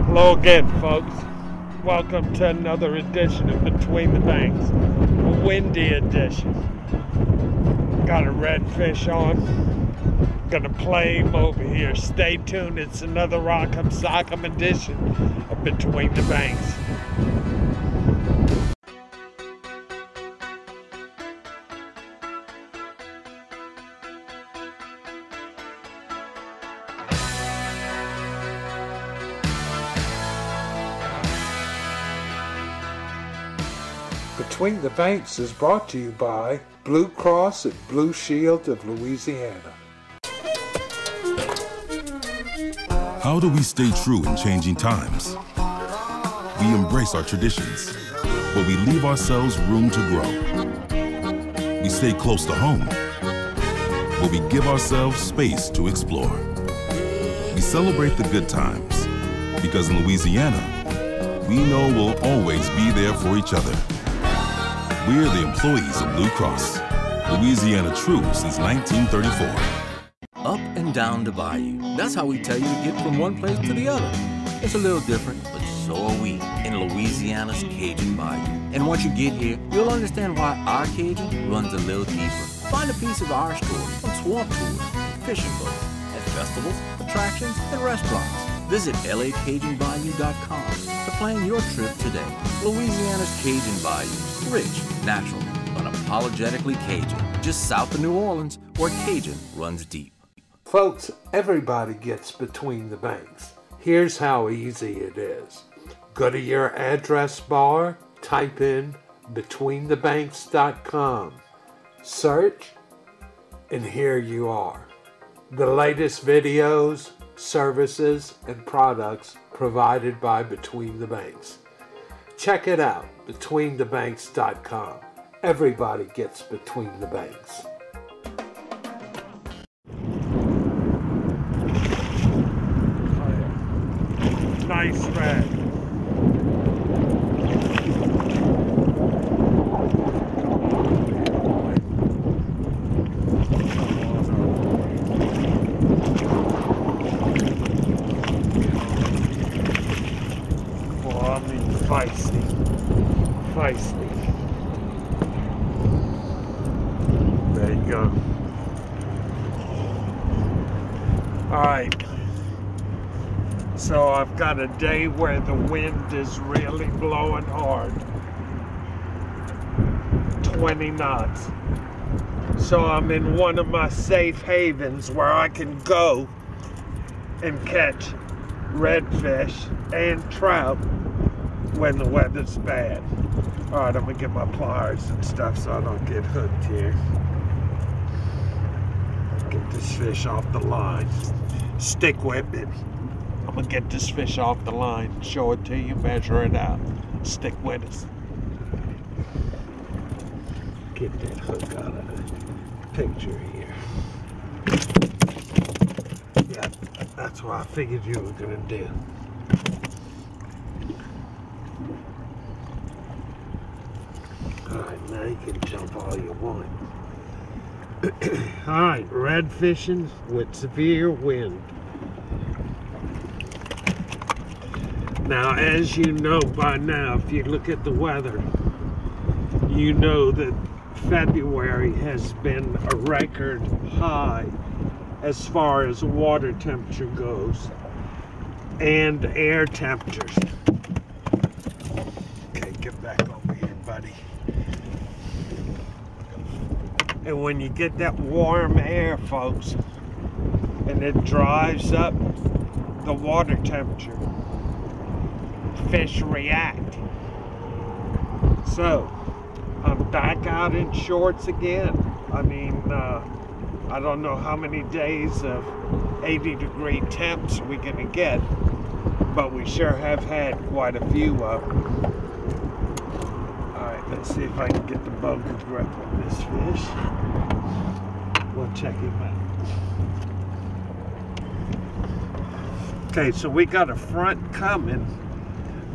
Hello again, folks. Welcome to another edition of Between the Banks, a windy edition. Got a redfish on. Gonna play him over here. Stay tuned. It's another Rock'em Sock'em edition of Between the Banks. Between the Banks is brought to you by Blue Cross and Blue Shield of Louisiana. How do we stay true in changing times? We embrace our traditions, but we leave ourselves room to grow. We stay close to home, but we give ourselves space to explore. We celebrate the good times, because in Louisiana, we know we'll always be there for each other. We're the employees of Blue Cross, Louisiana true since 1934. Up and down the bayou. That's how we tell you to get from one place to the other. It's a little different, but so are we in Louisiana's Cajun Bayou. And once you get here, you'll understand why our Cajun runs a little deeper. Find a piece of our story on swamp tours, fishing boats, at festivals, attractions, and restaurants. Visit lacajunbayou.com to plan your trip today. Louisiana's Cajun Bayou. Rich, natural, unapologetically Cajun. Just south of New Orleans, where Cajun runs deep. Folks, everybody gets Between the Banks. Here's how easy it is. Go to your address bar, type in betweenthebanks.com, search, and here you are. The latest videos, services, and products provided by Between the Banks. Check it out, betweenthebanks.com. Everybody gets Between the Banks. Nice red. Feisty. There you go. Alright. So I've got a day where the wind is really blowing hard. 20 knots. So I'm in one of my safe havens where I can go and catch redfish and trout when the weather's bad. Alright, I'm gonna get my pliers and stuff so I don't get hooked here. Get this fish off the line. Stick with it. I'm gonna get this fish off the line, show it to you, measure it out. Stick with us. Get that hook out of the picture here. Yeah, that's what I figured you were gonna do. Alright, now you can jump all you want. Alright, red fishing with severe wind. Now, as you know by now, if you look at the weather, you know that February has been a record high as far as water temperature goes and air temperatures. Okay, get back over here, buddy. And when you get that warm air, folks, and it drives up the water temperature, fish react. So, I'm back out in shorts again. I mean, I don't know how many days of 80-degree temps we're gonna get, but we sure have had quite a few of them. Alright, let's see if I can get the bogey grip on this fish. We'll check him out. Okay, so we got a front coming,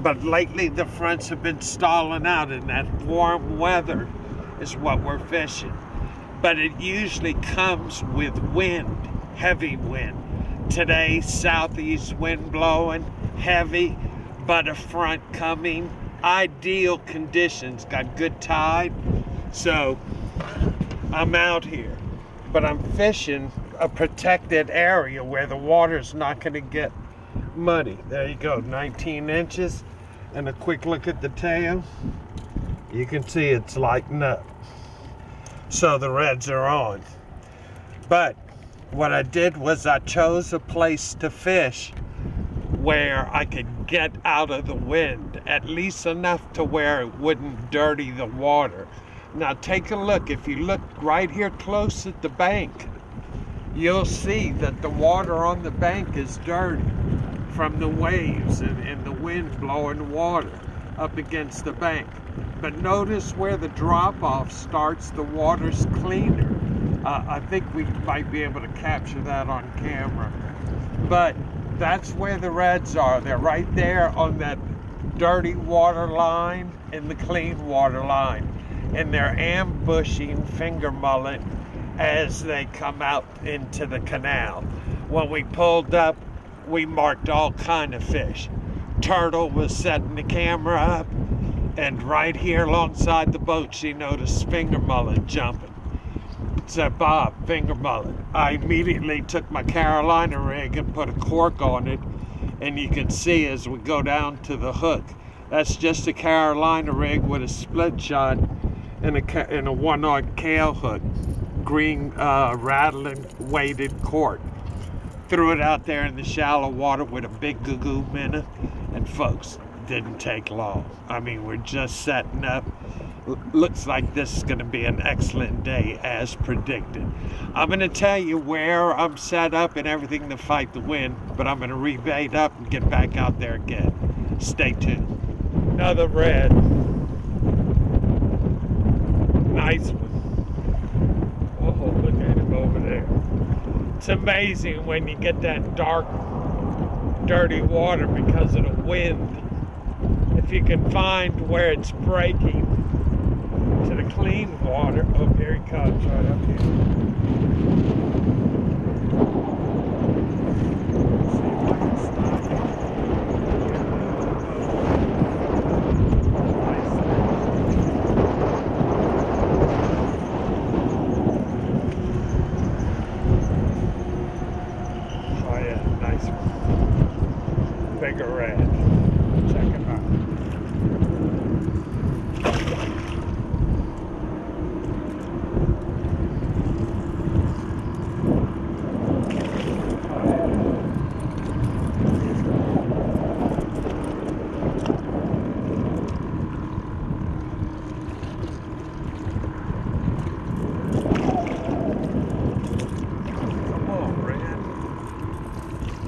but lately the fronts have been stalling out, and that warm weather is what we're fishing. But it usually comes with wind, heavy wind. today, southeast wind blowing, heavy, but a front coming. Ideal conditions, got good tide. So I'm out here, but I'm fishing a protected area where the water's not going to get muddy. There you go, 19 inches. And a quick look at the tail. You can see it's lighting up. So the reds are on. But what I did was I chose a place to fish where I could get out of the wind, at least enough to where it wouldn't dirty the water. Now take a look. If you look right here close at the bank, you'll see that the water on the bank is dirty from the waves and the wind blowing water up against the bank. But notice where the drop-off starts, the water's cleaner. I think we might be able to capture that on camera. But that's where the reds are. They're right there on that dirty water line and the clean water line. And they're ambushing finger mullet as they come out into the canal. When we pulled up, we marked all kind of fish. Turtle was setting the camera up, and right here alongside the boat, she noticed finger mullet jumping. Said, Bob, finger mullet. I immediately took my Carolina rig and put a cork on it, and you can see as we go down to the hook, that's just a Carolina rig with a split shot and a one-aught Kale hook, green rattling weighted cork. Threw it out there in the shallow water with a big goo-goo minnow, and folks, didn't take long. I mean, we're just setting up. Looks like this is going to be an excellent day as predicted. I'm going to tell you where I'm set up and everything to fight the wind, but I'm going to rebait up and get back out there again. Stay tuned. Another red. Nice one. Oh, look at him over there. It's amazing when you get that dark, dirty water because of the wind. If you can find where it's breaking to the clean water. Oh, here he comes right up here. See if I can stop him. Oh yeah, nice one. Bigger red. Check him out.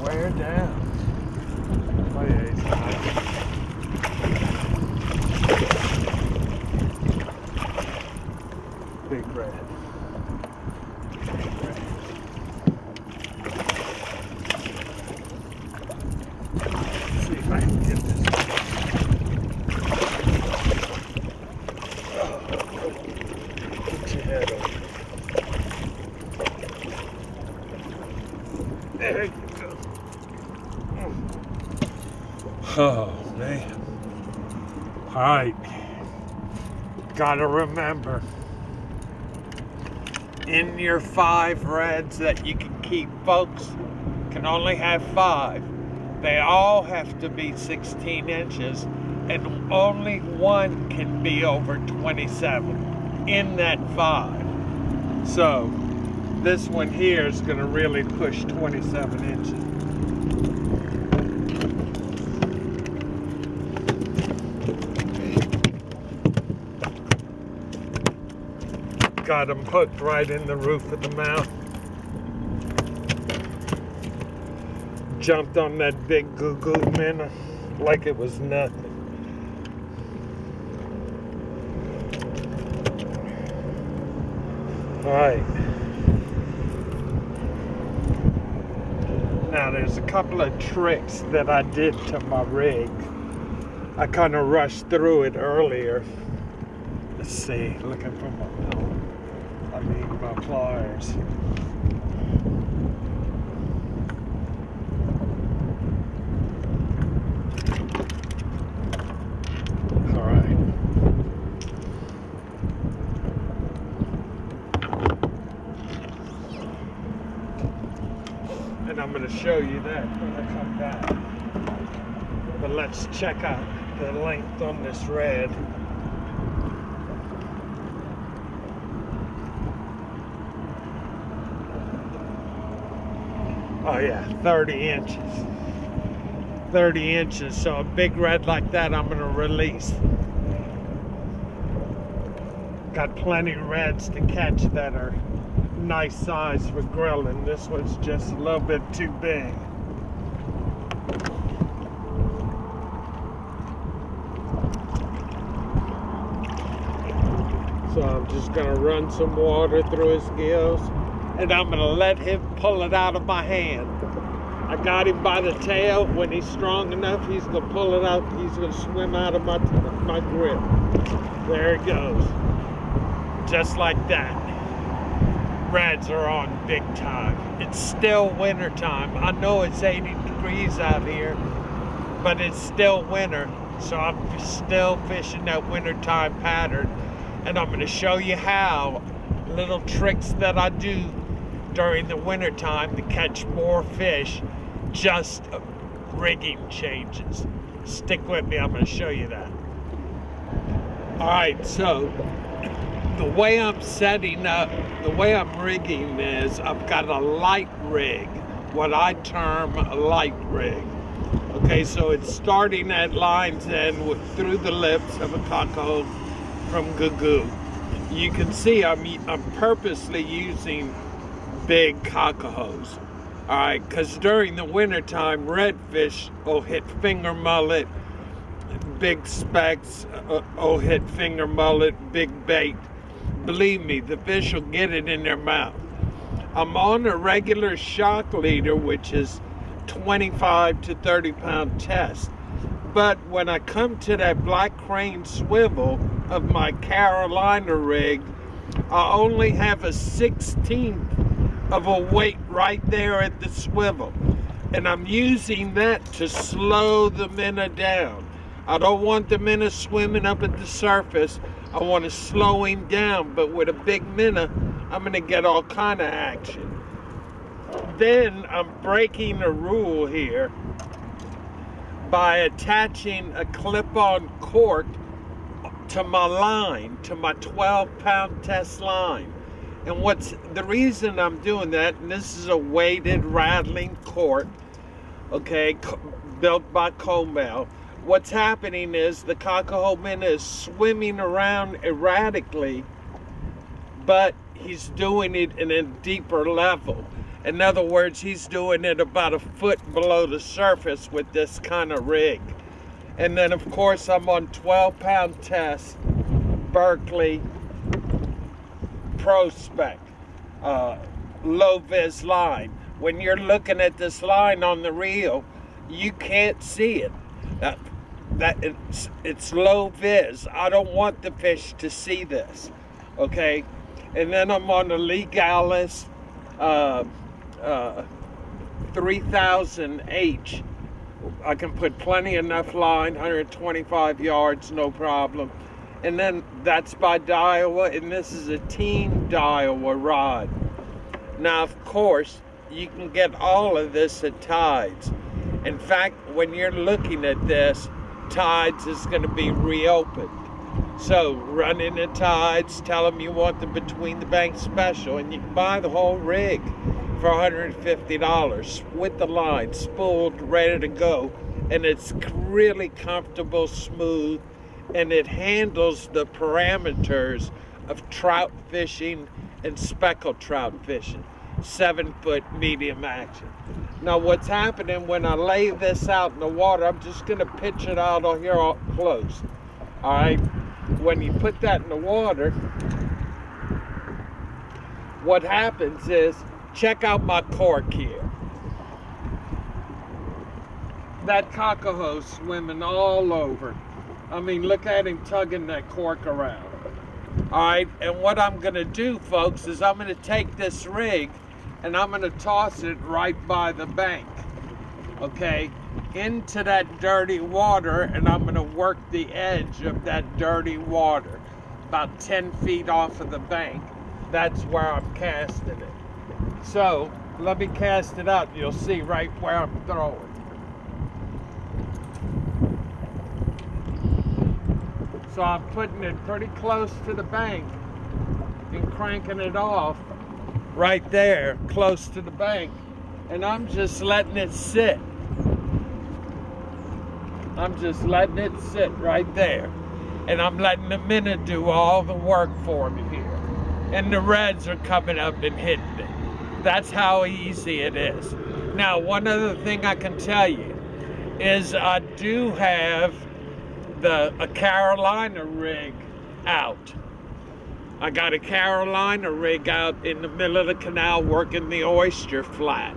Wear down. Oh yeah, he's nice. Big red. Big red. Let's see if I can get this. Get your head over. There you go. Oh, man. All right. Gotta remember, in your 5 reds that you can keep, folks, can only have 5. They all have to be 16 inches, and only one can be over 27 in that 5. So, this one here is gonna really push 27 inches. Got them hooked right in the roof of the mouth. Jumped on that big goo-goo minnow like it was nothing. All right. Now there's a couple of tricks that I did to my rig. I kind of rushed through it earlier. Let's see, looking for my my pliers. show you that when I come back. But let's check out the length on this red. Oh yeah, 30 inches. 30 inches, so a big red like that I'm gonna release. Got plenty of reds to catch that are nice size for grilling. This one's just a little bit too big. So I'm just gonna run some water through his gills and I'm gonna let him pull it out of my hand. I got him by the tail. When he's strong enough, he's gonna pull it out. He's gonna swim out of my grip. There it goes. Just like that. Reds are on big time. It's still winter time. I know it's 80 degrees out here, but it's still winter. So I'm still fishing that wintertime pattern. And I'm gonna show you how, little tricks that I do during the wintertime to catch more fish, just rigging changes. Stick with me, I'm gonna show you that. All right, so the way I'm setting up, the way I'm rigging is I've got a light rig, what I term a light rig. Okay, so it's starting at line's end through the lips of a cockle from Goo. You can see I'm purposely using big cockahos. All right, because during the wintertime, redfish will hit finger mullet, big specks will hit finger mullet, big bait. Believe me, the fish will get it in their mouth. I'm on a regular shock leader, which is 25 to 30 pound test. But when I come to that black crane swivel of my Carolina rig, I only have a 1/16 of a weight right there at the swivel. And I'm using that to slow the minnow down. I don't want the minnow swimming up at the surface. I want to slow him down, but with a big minnow, I'm gonna get all kind of action. Then I'm breaking a rule here by attaching a clip-on cork to my line, to my 12-pound test line. And what's the reason I'm doing that, and this is a weighted rattling cork, okay, built by Comel. What's happening is the cockahoe minnow is swimming around erratically, but he's doing it in a deeper level. In other words, he's doing it about a foot below the surface with this kind of rig. And then, of course, I'm on 12-pound test, Berkeley Pro Spec, low vis line. When you're looking at this line on the reel, you can't see it. It's low vis. I don't want the fish to see this, okay? And then I'm on the Legalis 3000H. I can put plenty enough line, 125 yards, no problem. And then that's by Daiwa, and this is a Team Daiwa rod. Now, of course, you can get all of this at Tides. In fact, when you're looking at this, Tides is going to be reopened. So run into Tides, tell them you want the Between the Banks special, and you can buy the whole rig for $150 with the line spooled, ready to go. And it's really comfortable, smooth, and it handles the parameters of trout fishing and speckled trout fishing. 7-foot medium action. Now what's happening when I lay this out in the water, I'm just gonna pitch it out on here all close. All right, when you put that in the water, what happens is, check out my cork here. That cockahoe swimming all over. I mean, look at him tugging that cork around. All right, and what I'm gonna do, folks, is I'm gonna take this rig and I'm gonna toss it right by the bank, okay, into that dirty water, and I'm gonna work the edge of that dirty water, about 10 feet off of the bank. That's where I'm casting it. So Let me cast it out. You'll see right where I'm throwing. So I'm putting it pretty close to the bank and cranking it off right there, close to the bank. And I'm just letting it sit. I'm just letting it sit right there. And I'm letting the minnow do all the work for me here. And the reds are coming up and hitting it. That's how easy it is. Now, one other thing I can tell you is I do have a Carolina rig out. I got a Carolina rig out in the middle of the canal working the oyster flat.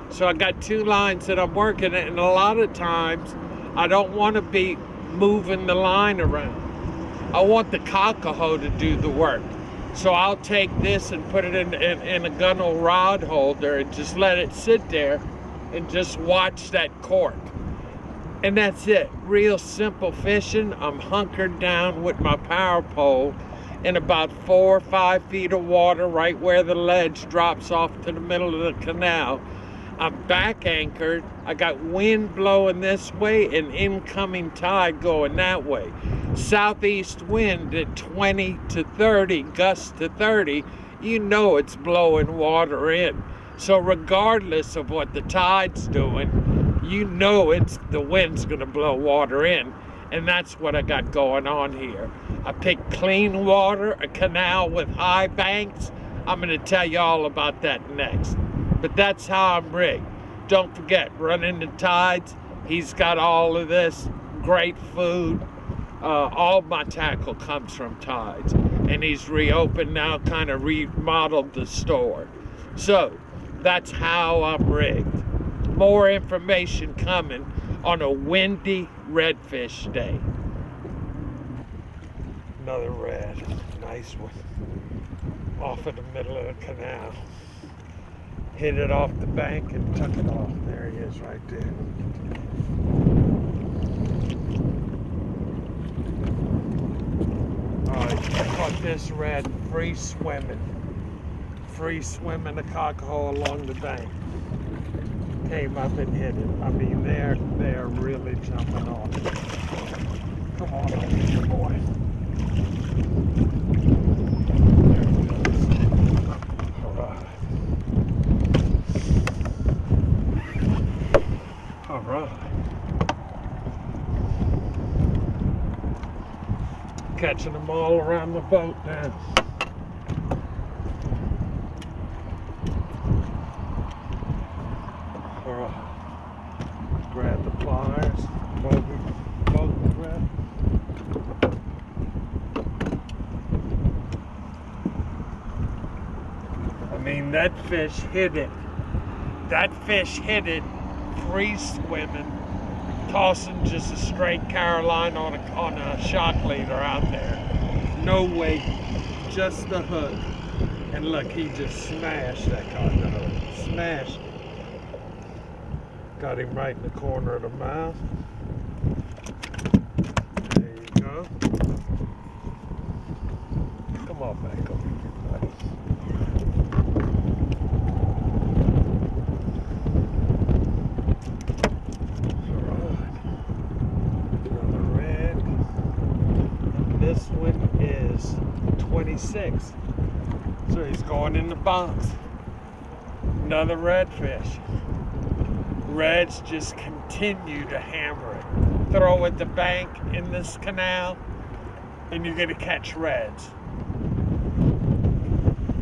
So I got 2 lines that I'm working at, and a lot of times I don't want to be moving the line around. I want the cockahoo to do the work. So I'll take this and put it in a gunnel rod holder and just let it sit there and just watch that cork. And that's it. Real simple fishing. I'm hunkered down with my power pole in about 4 or 5 feet of water right where the ledge drops off to the middle of the canal. I'm back anchored. I got wind blowing this way and incoming tide going that way. Southeast wind at 20 to 30, gusts to 30, you know it's blowing water in. So regardless of what the tide's doing, you know the wind's gonna blow water in. And that's what I got going on here. I picked clean water, a canal with high banks. I'm gonna tell you all about that next. But that's how I'm rigged. Don't forget, running the tides, he's got all of this, great food. All my tackle comes from tides. And he's reopened now, kind of remodeled the store. So, that's how I'm rigged. More information coming on a windy redfish day. Another red, nice one. Off in the middle of the canal. Hit it off the bank and took it off. There he is right there. Alright, I caught this red free swimming the cockahoo along the bank. Came up and hit it. I mean, they're really jumping off. Come on, good boy. There it goes. All right. Catching them all around the boat now. All right. Grab the pliers. Boat grab. I mean, that fish hit it. That fish hit it free swimming, tossing just a straight Carolina on a shock leader out there. No weight, just the hook. And look, he just smashed that cockahoo. Smashed it. Got him right in the corner of the mouth. There you go. Come on back over here, buddy. This one is 26, so he's going in the box. Another redfish. Reds just continue to hammer it. Throw at the bank in this canal, and you're gonna catch reds.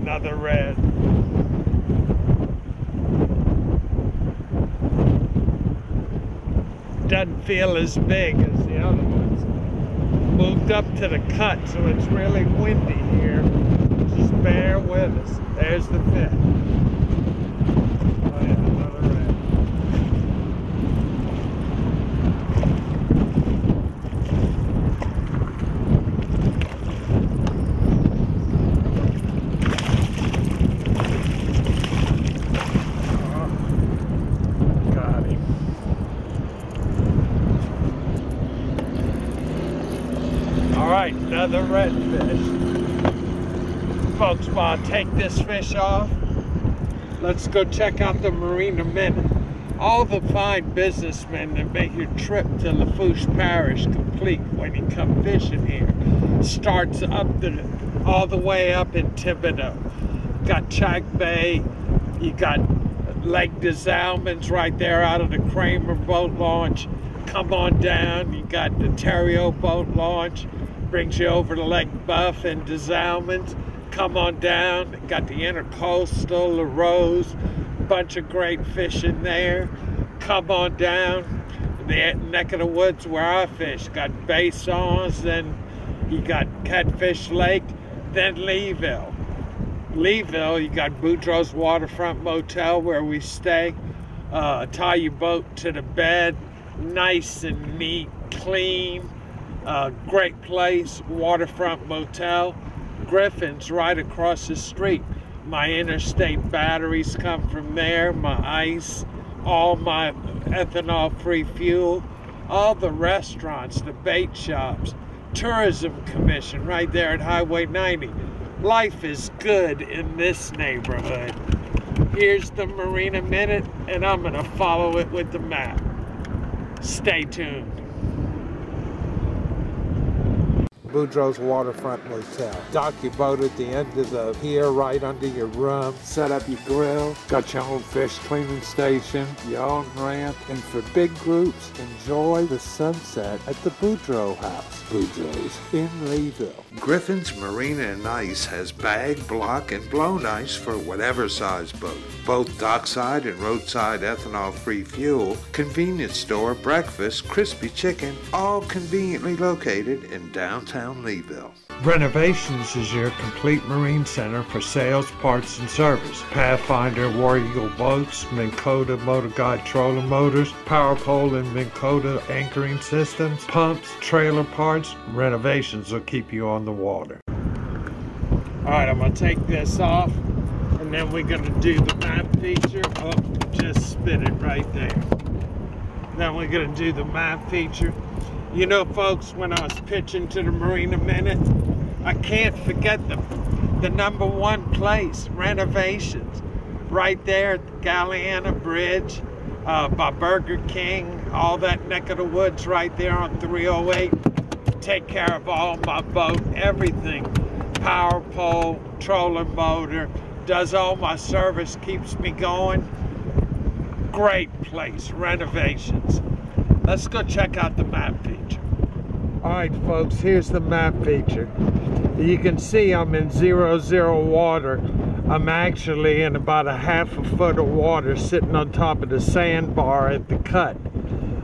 Another red. Doesn't feel as big as the other ones. Moved up to the cut, so it's really windy here. Just bear with us. There's the fish. Oh yeah, another red. Oh, got him. Alright, another redfish. Folks, while I take this fish off, let's go check out the Marina Minute. All the fine businessmen that make your trip to Lafourche Parish complete when you come fishing here. Starts up all the way up in Thibodeau. Got Chack Bay, you got Lake des Allemands right there out of the Kramer boat launch. Come on down, you got the Thériault boat launch, brings you over to Lake Buff and des Allemands. Come on down, got the Intercoastal, La Rose, bunch of great fishing there. Come on down, the neck of the woods where I fish. Got Bassons, then you got Catfish Lake, then Leeville. Leeville, you got Boudreaux's Waterfront Motel where we stay. Tie your boat to the bed, nice and neat, clean, great place, Waterfront Motel. Griffin's right across the street. My interstate batteries come from there, my ice, all my ethanol-free fuel, all the restaurants, the bait shops, tourism commission right there at Highway 90. Life is good in this neighborhood. Here's the Marina Minute, and I'm gonna follow it with the map. Stay tuned. Boudreaux's Waterfront Motel. Dock your boat at the end of the pier right under your room. Set up your grill. Got your own fish cleaning station, your own ramp. And for big groups, enjoy the sunset at the Boudreaux House. Boudreaux's in Leeville. Griffin's Marina and Ice has bag, block, and blown ice for whatever size boat. Both dockside and roadside ethanol-free fuel, convenience store, breakfast, crispy chicken, all conveniently located in downtown Leeville. Renovations is your complete marine center for sales, parts, and service. Pathfinder, War Eagle boats, Minn Kota Motor Guide trolling motors, Power Pole and Minn Kota anchoring systems, pumps, trailer parts. Renovations will keep you on the water. All right, I'm gonna take this off, and then we're gonna do the map feature. Oh, just spit it right there. Then we're gonna do the map feature. You know, folks, when I was pitching to the Marina Minute, I can't forget the #1 place, renovations. Right there at the Galliana Bridge, by Burger King, all that neck of the woods right there on 308. Take care of all my boat, everything. Power pole, trolling motor, does all my service, keeps me going. Great place, renovations. Let's go check out the map feature. All right, folks, here's the map feature. You can see I'm in 0 water. I'm actually in about a half a foot of water sitting on top of the sandbar at the cut.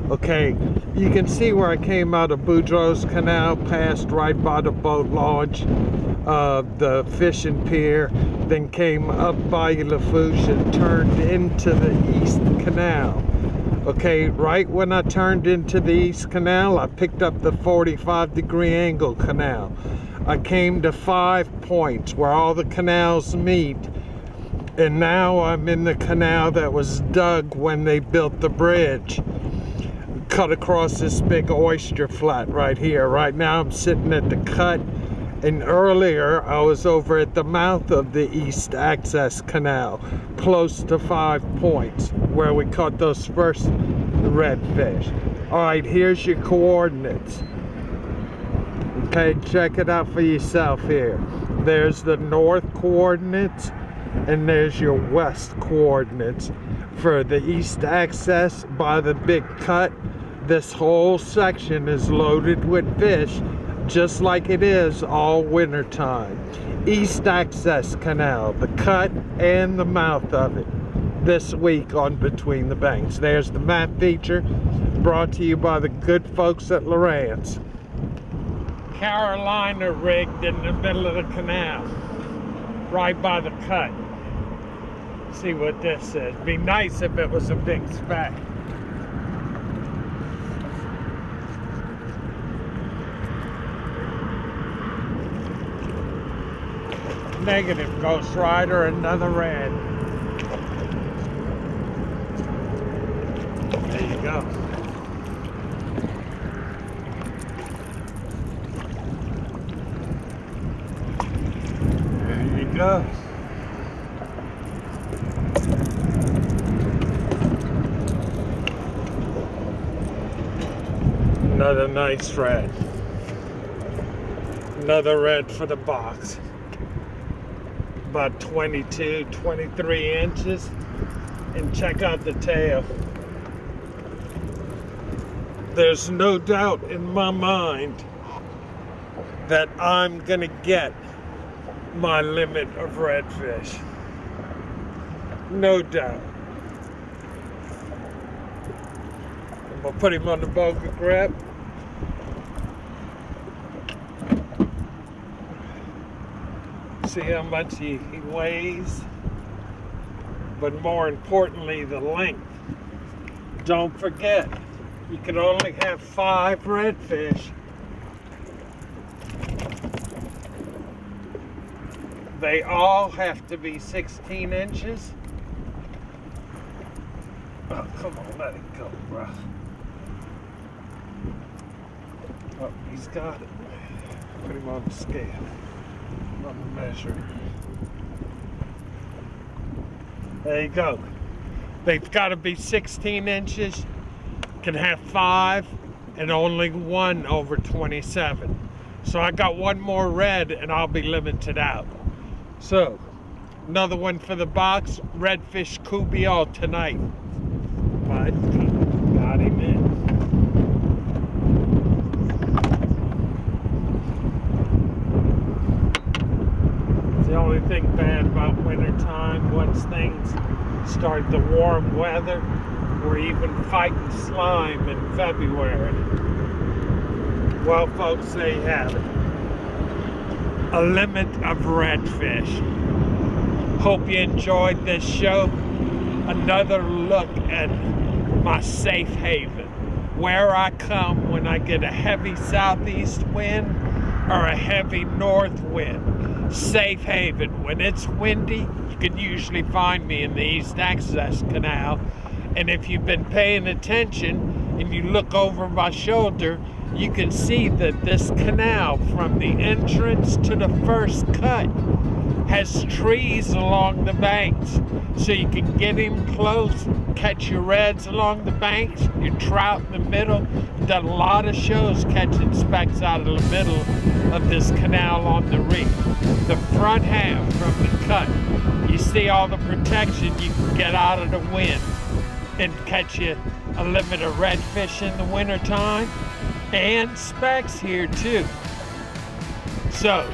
Okay, you can see where I came out of Boudreaux's Canal, passed right by the boat launch, the fishing pier, then came up by Lafourche and turned into the East Canal. Okay, right when I turned into the East Canal, I picked up the 45-degree angle canal. I came to 5 points where all the canals meet, and now I'm in the canal that was dug when they built the bridge. Cut across this big oyster flat right here. Right now I'm sitting at the cut, and earlier I was over at the mouth of the East Access Canal, close to 5 points, where we caught those first redfish. All right, here's your coordinates. Okay, check it out for yourself here. There's the north coordinates, and there's your west coordinates. For the East Access by the big cut, this whole section is loaded with fish, just like it is all winter time. East Access Canal, the cut and the mouth of it, this week on Between the Banks. There's the map feature, brought to you by the good folks at Lawrence. Carolina rigged in the middle of the canal, right by the cut. See what this is. Be nice if it was a big speck. Negative, Ghost Rider, another red. There you go. There you go. Another nice red. Another red for the box. About 22, 23 inches. And check out the tail. There's no doubt in my mind that I'm gonna get my limit of redfish. No doubt. I'm gonna put him on the boga grip. See how much he weighs, but more importantly, the length. Don't forget, you can only have 5 redfish. They all have to be 16 inches. Oh, come on, let it go, bro. Oh, he's got it. Put him on the scale. On the measure. There you go. They've got to be 16 inches. Can have 5 and only 1 over 27. So I got 1 more red and I'll be limited out. So another one for the box. Redfish Cubio tonight. But got him in. The only thing bad about wintertime, once things start the warm weather, we're even fighting slime in February. Well, folks, there you have it. A limit of redfish. Hope you enjoyed this show. Another look at my safe haven, where I come when I get a heavy southeast wind or a heavy north wind. Safe haven. When it's windy, you can usually find me in the East Access Canal. And if you've been paying attention and you look over my shoulder, you can see that this canal from the entrance to the first cut has trees along the banks. So you can get in close, catch your reds along the banks, your trout in the middle. Done a lot of shows catching specks out of the middle of this canal on the reef. The front half from the cut, you see all the protection you can get out of the wind and catch you a limit of redfish in the wintertime and specks here too. So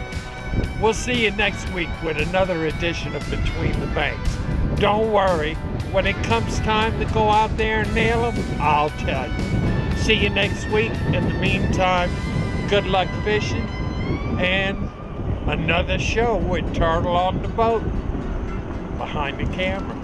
we'll see you next week with another edition of Between the Banks. Don't worry, when it comes time to go out there and nail them, I'll tell you. See you next week. In the meantime, good luck fishing and another show with Turtle on the boat behind the camera.